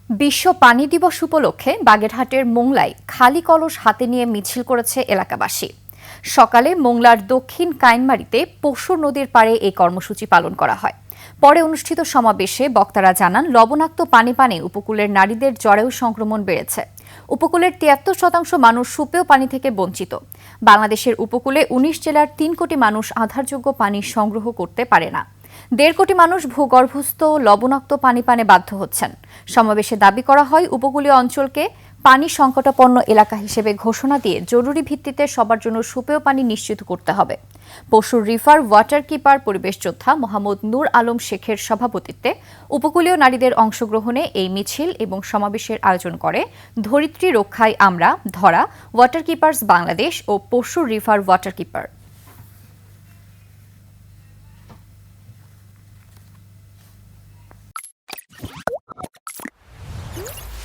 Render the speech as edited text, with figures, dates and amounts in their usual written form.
বিশ্ব পানি দিবস উপলক্ষে বাগেরহাটের মোংলায় খালি কলস হাতে নিয়ে মিছিল করেছে এলাকাবাসী। সকালে মোংলার দক্ষিণ কাইনমারিতে পশু নদীর পাড়ে এই কর্মসূচি পালন করা হয়। পরে অনুষ্ঠিত সমাবেশে বক্তারা জানান, লবণাক্ত পানি পানে উপকূলের নারীদের জরায়ু সংক্রমণ বেড়েছে। উপকূলের ৭৩% মানুষ সুপেয় পানি থেকে বঞ্চিত। বাংলাদেশের উপকূলে ১৯ জেলার ৩ কোটি মানুষ আধারযোগ্য পানি সংগ্রহ করতে পারে না। ১.৫ কোটি মানুষ ভূগর্ভস্থ লবণাক্ত পানি পানে বাধ্য হচ্ছেন। সমাবেশে দাবি করা হয়, উপকূলীয় অঞ্চলকে পানি সংকটাপন্ন এলাকা হিসেবে ঘোষণা দিয়ে জরুরি ভিত্তিতে সবার জন্য সুপেয় পানি নিশ্চিত করতে হবে। পশুর রিভার ওয়াটার কিপার পরিবেশ যোদ্ধা মোহাম্মদ নূর আলম শেখের সভাপতিত্বে উপকূলীয় নারীদের অংশগ্রহণে এই মিছিল এবং সমাবেশের আয়োজন করে ধরিত্রী রক্ষায় আমরা, ধরা, ওয়াটার কিপার্স বাংলাদেশ ও পশুর রিভার ওয়াটার কিপার।